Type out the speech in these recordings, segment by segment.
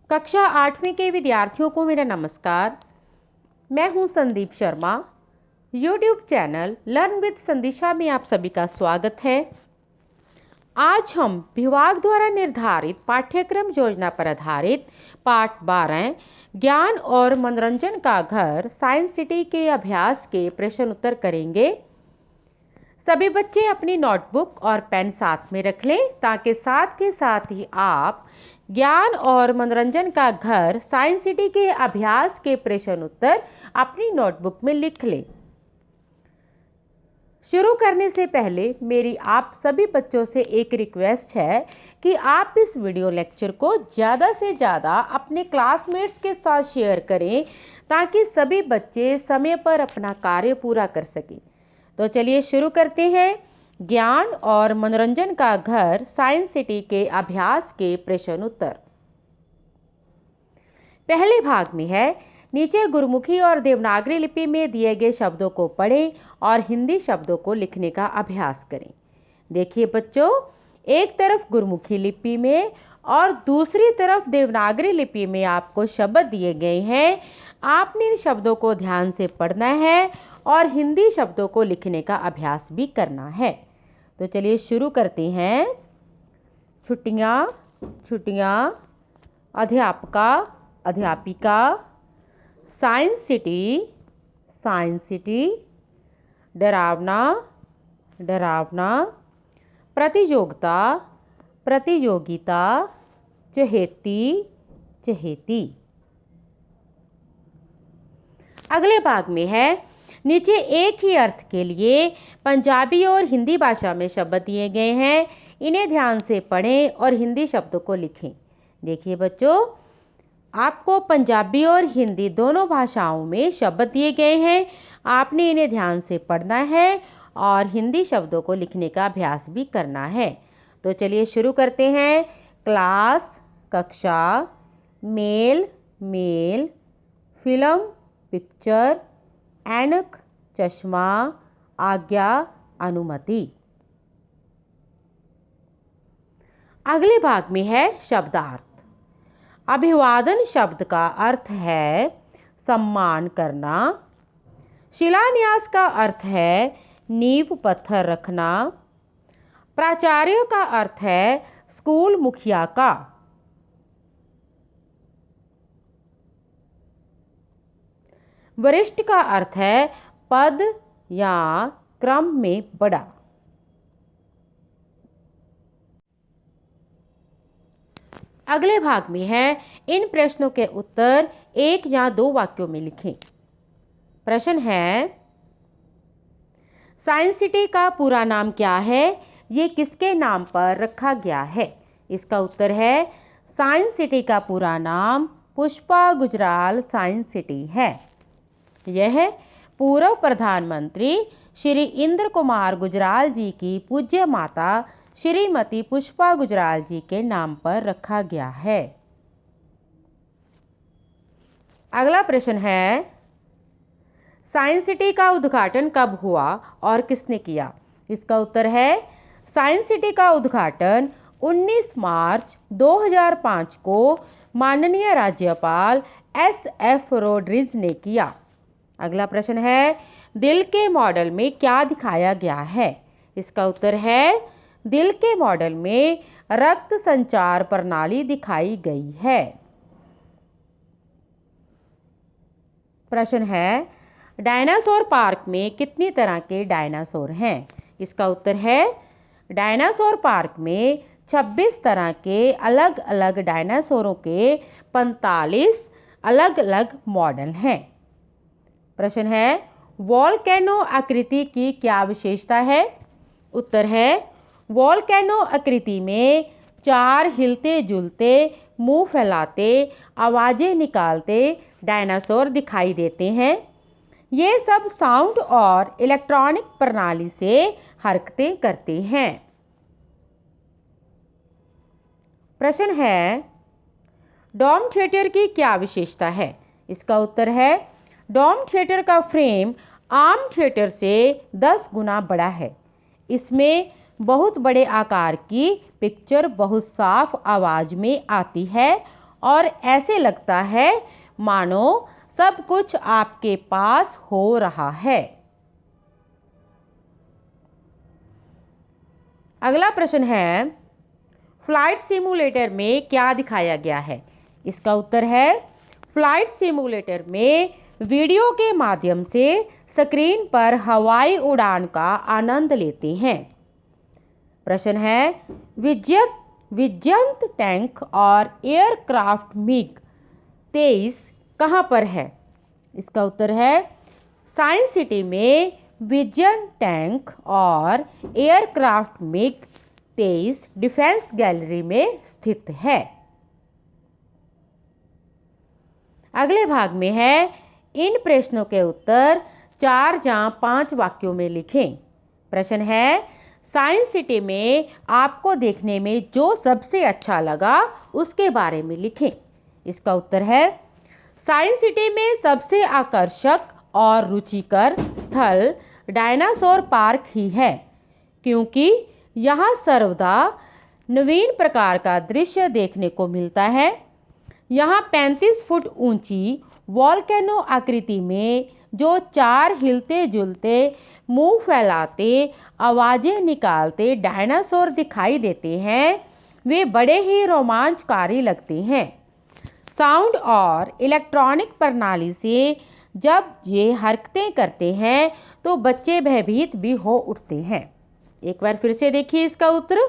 कक्षा 8वीं के विद्यार्थियों को मेरा नमस्कार। मैं हूं Sandeep Sharma. YouTube channel learn with Sandisha में आप सभी का स्वागत है। आज हम विभाग द्वारा निर्धारित पाठ्यक्रम योजना पर आधारित पाठ 12 ज्ञान और मनोरंजन का घर साइंस सिटी के अभ्यास के प्रश्न उत्तर करेंगे। सभी बच्चे अपनी नोटबुक और पेन साथ में रख लें ताकि साथ के साथ ही आप ज्ञान और मनोरंजन का घर साइंस सिटी के अभ्यास के प्रश्न उत्तर अपनी नोटबुक में लिख लें। शुरू करने से पहले मेरी आप सभी बच्चों से एक रिक्वेस्ट है कि आप इस वीडियो लेक्चर को ज़्यादा से ज़्यादा अपने क्लासमेट्स के साथ शेयर करें ताकि सभी बच्चे समय पर अपना कार्य पूरा कर सकें। तो चलिए शुरू करते हैं। ज्ञान और मनोरंजन का घर साइंस सिटी के अभ्यास के प्रश्न उत्तर। पहले भाग में है, नीचे गुरुमुखी और देवनागरी लिपि में दिए गए शब्दों को पढ़ें और हिंदी शब्दों को लिखने का अभ्यास करें। देखिए बच्चों, एक तरफ गुरुमुखी लिपि में और दूसरी तरफ देवनागरी लिपि में आपको शब्द दिए गए हैं। आपने इन शब्दों को ध्यान से पढ़ना है और हिंदी शब्दों को लिखने का अभ्यास भी करना है। तो चलिए शुरू करते हैं। छुट्टियाँ, छुट्टियाँ, अध्यापका, अध्यापिका, साइंस सिटी, साइंस सिटी, डरावना, डरावना, प्रतियोगिता, प्रतियोगिता, चहेती, चहेती। अगले भाग में है, नीचे एक ही अर्थ के लिए पंजाबी और हिंदी भाषा में शब्द दिए गए हैं। इन्हें ध्यान से पढ़ें और हिंदी शब्दों को लिखें। देखिए बच्चों, आपको पंजाबी और हिंदी दोनों भाषाओं में शब्द दिए गए हैं। आपने इन्हें ध्यान से पढ़ना है और हिंदी शब्दों को लिखने का अभ्यास भी करना है। तो चलिए शुरू करते हैं। क्लास, कक्षा, मेल, मेल, फिल्म, पिक्चर, ऐनक, चश्मा, आज्ञा, अनुमति। अगले भाग में है शब्दार्थ। अभिवादन शब्द का अर्थ है सम्मान करना। शिलान्यास का अर्थ है नींव पत्थर रखना। प्राचार्य का अर्थ है स्कूल मुखिया का। वरिष्ठ का अर्थ है पद या क्रम में बड़ा। अगले भाग में है, इन प्रश्नों के उत्तर एक या दो वाक्यों में लिखें। प्रश्न है, साइंस सिटी का पूरा नाम क्या है? ये किसके नाम पर रखा गया है? इसका उत्तर है, साइंस सिटी का पूरा नाम पुष्पा गुजराल साइंस सिटी है। यह पूर्व प्रधानमंत्री श्री इंद्र कुमार गुजराल जी की पूज्य माता श्रीमती पुष्पा गुजराल जी के नाम पर रखा गया है। अगला प्रश्न है, साइंस सिटी का उद्घाटन कब हुआ और किसने किया? इसका उत्तर है, साइंस सिटी का उद्घाटन 19 मार्च 2005 को माननीय राज्यपाल SF रोड्रिग्स ने किया। अगला प्रश्न है, दिल के मॉडल में क्या दिखाया गया है? इसका उत्तर है, दिल के मॉडल में रक्त संचार प्रणाली दिखाई गई है। प्रश्न है, डायनासोर पार्क में कितनी तरह के डायनासोर हैं? इसका उत्तर है, डायनासोर पार्क में 26 तरह के अलग अलग डायनासोरों के 45 अलग अलग मॉडल हैं। प्रश्न है, वोल्केनो आकृति की क्या विशेषता है? उत्तर है, वोल्केनो आकृति में 4 हिलते जुलते, मुंह फैलाते, आवाज़ें निकालते डायनासोर दिखाई देते हैं। ये सब साउंड और इलेक्ट्रॉनिक प्रणाली से हरकतें करते हैं। प्रश्न है, डोम थिएटर की क्या विशेषता है? इसका उत्तर है, डोम थिएटर का फ्रेम आम थिएटर से 10 गुना बड़ा है। इसमें बहुत बड़े आकार की पिक्चर बहुत साफ आवाज़ में आती है और ऐसे लगता है मानो सब कुछ आपके पास हो रहा है। अगला प्रश्न है, फ्लाइट सिमुलेटर में क्या दिखाया गया है? इसका उत्तर है, फ्लाइट सिमुलेटर में वीडियो के माध्यम से स्क्रीन पर हवाई उड़ान का आनंद लेते हैं। प्रश्न है, विजयंत टैंक और एयरक्राफ्ट मिग 23 कहाँ पर है? इसका उत्तर है, साइंस सिटी में विजयंत टैंक और एयरक्राफ्ट मिग 23 डिफेंस गैलरी में स्थित है। अगले भाग में है, इन प्रश्नों के उत्तर 4 या 5 वाक्यों में लिखें। प्रश्न है, साइंस सिटी में आपको देखने में जो सबसे अच्छा लगा उसके बारे में लिखें। इसका उत्तर है, साइंस सिटी में सबसे आकर्षक और रुचिकर स्थल डायनासोर पार्क ही है, क्योंकि यहाँ सर्वदा नवीन प्रकार का दृश्य देखने को मिलता है। यहाँ 35 फुट ऊंची वॉल्केनो आकृति में जो 4 हिलते जुलते मुंह फैलाते आवाज़ें निकालते डायनासोर दिखाई देते हैं, वे बड़े ही रोमांचकारी लगते हैं। साउंड और इलेक्ट्रॉनिक प्रणाली से जब ये हरकतें करते हैं तो बच्चे भयभीत भी हो उठते हैं। एक बार फिर से देखिए इसका उत्तर।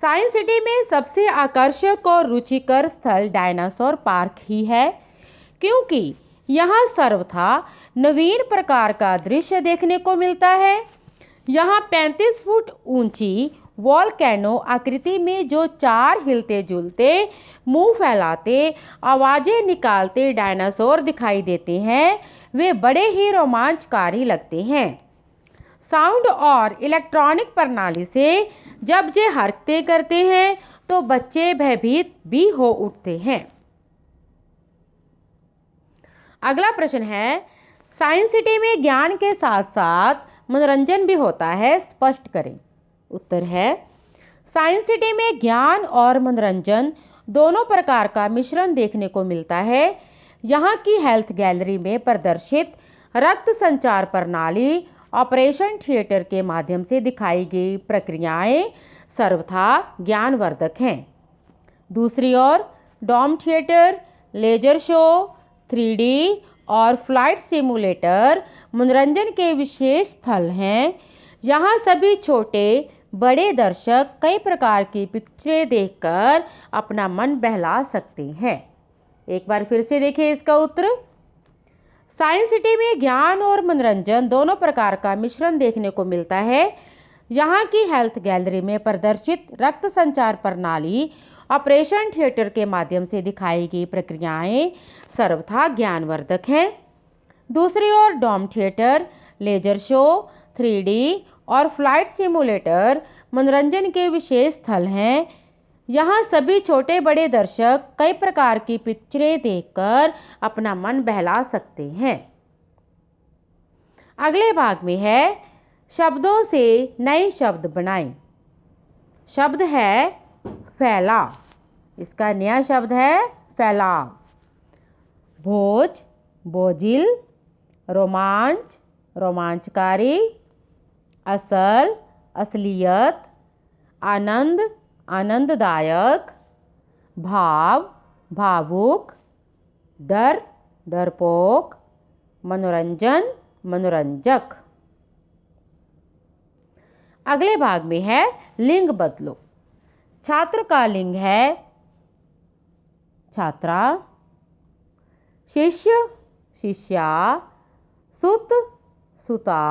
साइंस सिटी में सबसे आकर्षक और रुचिकर स्थल डायनासोर पार्क ही है, क्योंकि यहाँ सर्वथा नवीन प्रकार का दृश्य देखने को मिलता है। यहाँ 35 फुट ऊंची वॉल्केनो आकृति में जो 4 हिलते जुलते मुंह फैलाते आवाज़ें निकालते डायनासोर दिखाई देते हैं, वे बड़े ही रोमांचकारी लगते हैं। साउंड और इलेक्ट्रॉनिक प्रणाली से जब ये हरकतें करते हैं तो बच्चे भयभीत भी हो उठते हैं। अगला प्रश्न है, साइंस सिटी में ज्ञान के साथ साथ मनोरंजन भी होता है, स्पष्ट करें। उत्तर है, साइंस सिटी में ज्ञान और मनोरंजन दोनों प्रकार का मिश्रण देखने को मिलता है। यहाँ की हेल्थ गैलरी में प्रदर्शित रक्त संचार प्रणाली ऑपरेशन थिएटर के माध्यम से दिखाई गई प्रक्रियाएं सर्वथा ज्ञानवर्धक हैं। दूसरी ओर dome theatre, laser show, 3D और फ्लाइट सिमुलेटर मनोरंजन के विशेष स्थल हैं। यहाँ सभी छोटे बड़े दर्शक कई प्रकार की पिक्चरें देखकर अपना मन बहला सकते हैं। एक बार फिर से देखिए इसका उत्तर। साइंस सिटी में ज्ञान और मनोरंजन दोनों प्रकार का मिश्रण देखने को मिलता है। यहाँ की हेल्थ गैलरी में प्रदर्शित रक्त संचार प्रणाली ऑपरेशन थिएटर के माध्यम से दिखाई गई प्रक्रियाएं सर्वथा ज्ञानवर्धक हैं। दूसरी ओर dome theatre, laser show, 3D और फ्लाइट सिमुलेटर मनोरंजन के विशेष स्थल हैं। यहाँ सभी छोटे बड़े दर्शक कई प्रकार की पिक्चरें देखकर अपना मन बहला सकते हैं। अगले भाग में है, शब्दों से नए शब्द बनाएं। शब्द है फैला, इसका नया शब्द है फैलाव। भोज, बोझिल, रोमांच, रोमांचकारी, असल, असलियत, आनंद, आनंददायक, भाव, भावुक, डर, डरपोक, मनोरंजन, मनोरंजक। अगले भाग में है लिंग बदलो। छात्र का लिंग है छात्रा, शिष्य, शिष्या, सुत, सुता,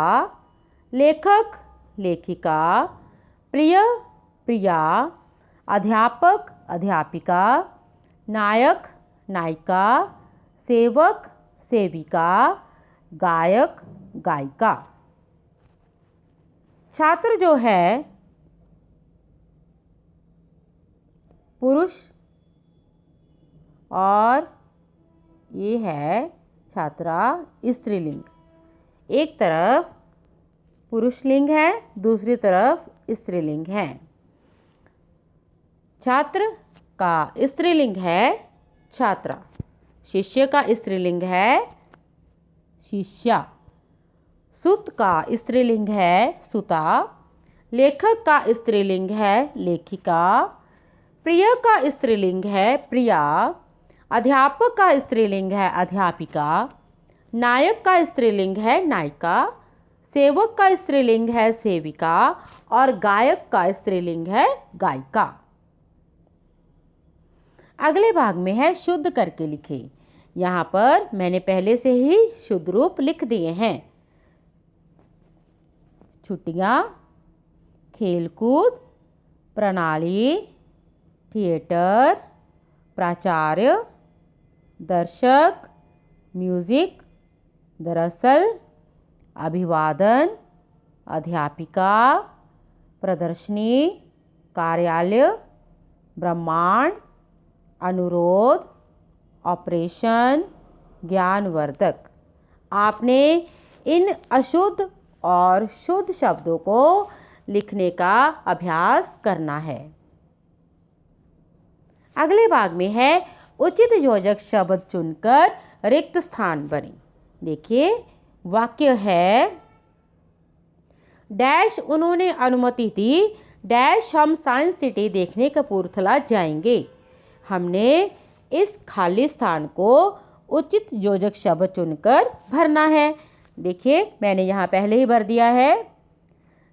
लेखक, लेखिका, प्रिय, प्रिया, अध्यापक, अध्यापिका, नायक, नायिका, सेवक, सेविका, गायक, गायिका। छात्र जो है पुरुष और ये है छात्रा स्त्रीलिंग। एक तरफ पुरुष लिंग है, दूसरी तरफ स्त्रीलिंग है। छात्र का स्त्रीलिंग है छात्रा। शिष्य का स्त्रीलिंग है शिष्या। सुत का स्त्रीलिंग है सुता। लेखक का स्त्रीलिंग है लेखिका। प्रिय का स्त्रीलिंग है प्रिया। अध्यापक का स्त्रीलिंग है अध्यापिका। नायक का स्त्रीलिंग है नायिका। सेवक का स्त्रीलिंग है सेविका। और गायक का स्त्रीलिंग है गायिका। अगले भाग में है शुद्ध करके लिखें। यहाँ पर मैंने पहले से ही शुद्ध रूप लिख दिए हैं। छुट्टियाँ, खेलकूद, प्रणाली, थिएटर, प्राचार्य, दर्शक, म्यूजिक, दरअसल, अभिवादन, अध्यापिका, प्रदर्शनी, कार्यालय, ब्रह्मांड, अनुरोध, ऑपरेशन, ज्ञानवर्धक। आपने इन अशुद्ध और शुद्ध शब्दों को लिखने का अभ्यास करना है। अगले भाग में है उचित योजक शब्द चुनकर रिक्त स्थान भरें। देखिए वाक्य है डैश उन्होंने अनुमति दी डैश हम साइंस सिटी देखने कपूरथला जाएंगे। हमने इस खाली स्थान को उचित योजक शब्द चुनकर भरना है। देखिए मैंने यहाँ पहले ही भर दिया है।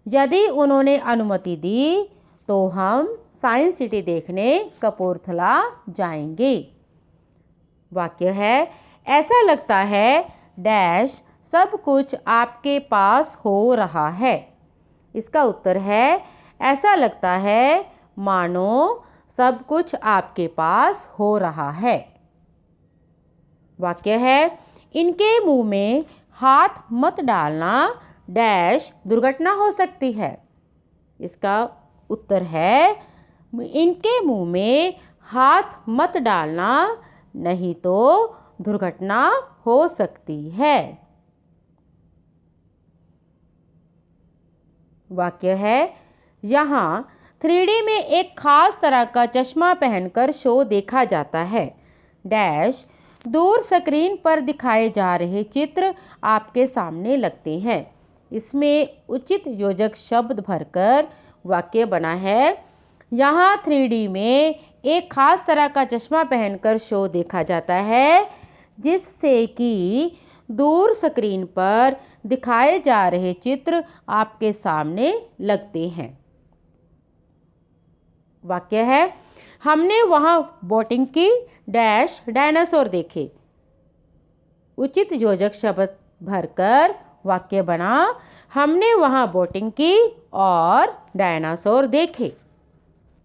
यदि उन्होंने अनुमति दी तो हम साइंस सिटी देखने कपूरथला जाएंगे। वाक्य है ऐसा लगता है डैश सब कुछ आपके पास हो रहा है। इसका उत्तर है ऐसा लगता है मानो सब कुछ आपके पास हो रहा है। वाक्य है इनके मुंह में हाथ मत डालना डैश दुर्घटना हो सकती है। इसका उत्तर है इनके मुंह में हाथ मत डालना नहीं तो दुर्घटना हो सकती है। वाक्य है यहाँ 3D में एक खास तरह का चश्मा पहनकर शो देखा जाता है। डैश दूर स्क्रीन पर दिखाए जा रहे चित्र आपके सामने लगते हैं। इसमें उचित योजक शब्द भरकर वाक्य बना है यहाँ 3D में एक खास तरह का चश्मा पहनकर शो देखा जाता है जिससे कि दूर स्क्रीन पर दिखाए जा रहे चित्र आपके सामने लगते हैं। वाक्य है हमने वहाँ बोटिंग की डैश डायनासोर देखे। उचित योजक शब्द भरकर वाक्य बना हमने वहाँ बोटिंग की और डायनासोर देखे।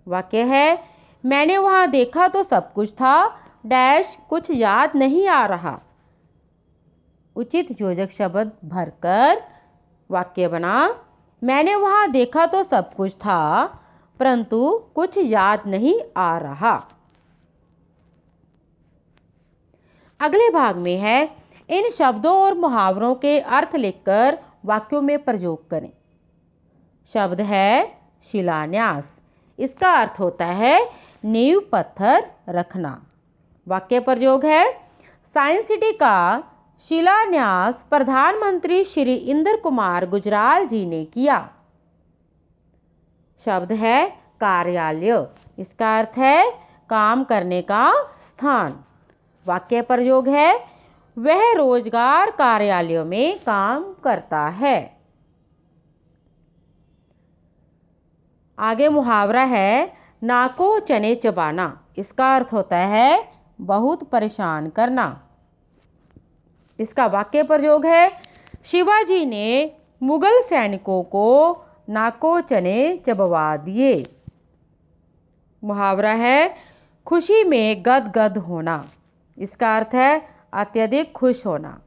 वाक्य है मैंने वहाँ देखा तो सब कुछ था डैश कुछ याद नहीं आ रहा। उचित योजक शब्द भरकर वाक्य बना मैंने वहाँ देखा तो सब कुछ था परंतु कुछ याद नहीं आ रहा। अगले भाग में है इन शब्दों और मुहावरों के अर्थ लिखकर वाक्यों में प्रयोग करें। शब्द है शिलान्यास। इसका अर्थ होता है नींव पत्थर रखना। वाक्य प्रयोग है साइंस सिटी का शिलान्यास प्रधानमंत्री श्री इंद्र कुमार गुजराल जी ने किया। शब्द है कार्यालय। इसका अर्थ है काम करने का स्थान। वाक्य प्रयोग है वह रोजगार कार्यालयों में काम करता है। आगे मुहावरा है नाको चने चबाना। इसका अर्थ होता है बहुत परेशान करना। इसका वाक्य प्रयोग है शिवाजी ने मुगल सैनिकों को नाको चने चबवा दिए। मुहावरा है खुशी में गदगद होना। इसका अर्थ है अत्यधिक खुश होना।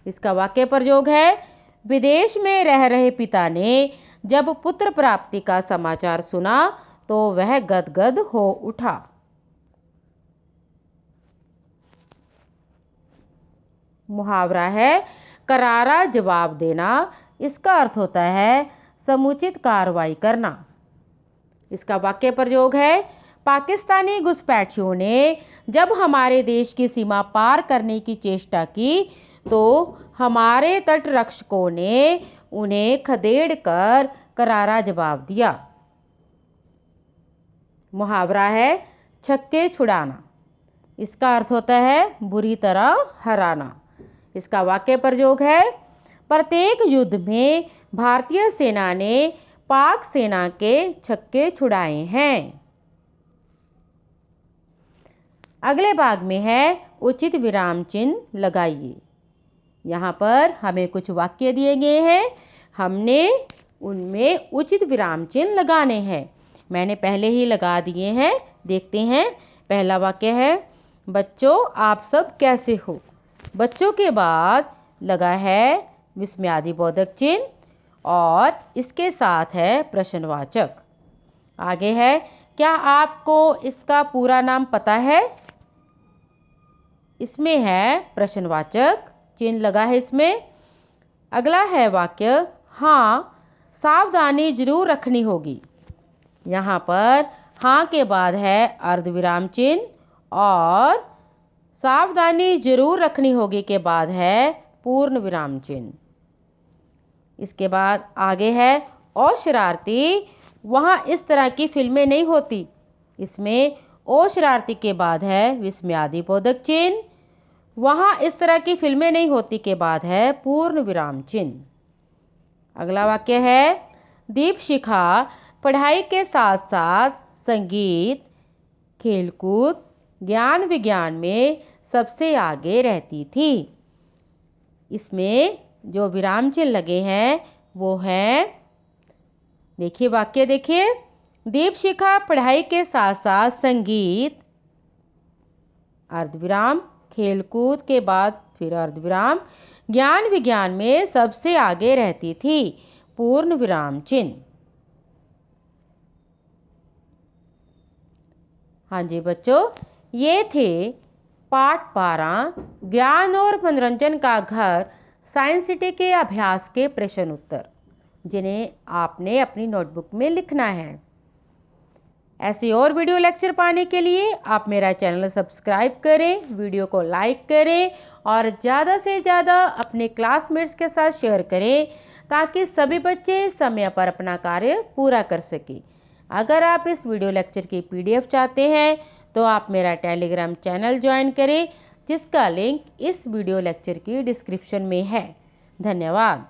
इसका वाक्य प्रयोग है विदेश में रह रहे पिता ने जब पुत्र प्राप्ति का समाचार सुना तो वह गदगद हो उठा। मुहावरा है करारा जवाब देना। इसका अर्थ होता है समुचित कार्रवाई करना। इसका वाक्य प्रयोग है पाकिस्तानी घुसपैठियों ने जब हमारे देश की सीमा पार करने की चेष्टा की तो हमारे तटरक्षकों ने उन्हें खदेड़ कर करारा जवाब दिया। मुहावरा है छक्के छुड़ाना। इसका अर्थ होता है बुरी तरह हराना। इसका वाक्य प्रयोग है, प्रत्येक युद्ध में भारतीय सेना ने पाक सेना के छक्के छुड़ाए हैं। अगले भाग में है उचित विराम चिन्ह लगाइए। यहाँ पर हमें कुछ वाक्य दिए गए हैं, हमने उनमें उचित विराम चिन्ह लगाने हैं। मैंने पहले ही लगा दिए हैं, देखते हैं। पहला वाक्य है, बच्चों आप सब कैसे हो। बच्चों के बाद लगा है विस्मयादिबोधक चिन्ह और इसके साथ है प्रश्नवाचक। आगे है, क्या आपको इसका पूरा नाम पता है। इसमें है प्रश्नवाचक चिन्ह लगा है इसमें। अगला है वाक्य, हाँ सावधानी जरूर रखनी होगी। यहाँ पर हाँ के बाद है अर्धविराम चिन्ह और सावधानी जरूर रखनी होगी के बाद है पूर्ण विराम चिन्ह। इसके बाद आगे है, ओ शरारती वहाँ इस तरह की फिल्में नहीं होती। इसमें ओ शरारती के बाद है विस्मयादिबोधक चिन्ह, वहाँ इस तरह की फिल्में नहीं होती के बाद है पूर्ण विराम चिन्ह। अगला वाक्य है, दीपशिखा पढ़ाई के साथ साथ संगीत, खेलकूद, ज्ञान विज्ञान में सबसे आगे रहती थी। इसमें जो विराम चिन्ह लगे हैं वो हैं, देखिए वाक्य देखिए, दीपशिखा पढ़ाई के साथ साथ संगीत, अर्धविराम, खेलकूद के बाद फिर अर्धविराम, ज्ञान विज्ञान में सबसे आगे रहती थी, पूर्ण विराम चिन्ह। हाँ जी बच्चों, ये थे पाठ 12 ज्ञान और मनोरंजन का घर साइंस सिटी के अभ्यास के प्रश्न उत्तर, जिन्हें आपने अपनी नोटबुक में लिखना है। ऐसे और वीडियो लेक्चर पाने के लिए आप मेरा चैनल सब्सक्राइब करें, वीडियो को लाइक करें और ज़्यादा से ज़्यादा अपने क्लासमेट्स के साथ शेयर करें ताकि सभी बच्चे समय पर अपना कार्य पूरा कर सकें। अगर आप इस वीडियो लेक्चर की PDF चाहते हैं तो आप मेरा टेलीग्राम चैनल ज्वाइन करें, जिसका लिंक इस वीडियो लेक्चर की डिस्क्रिप्शन में है। धन्यवाद।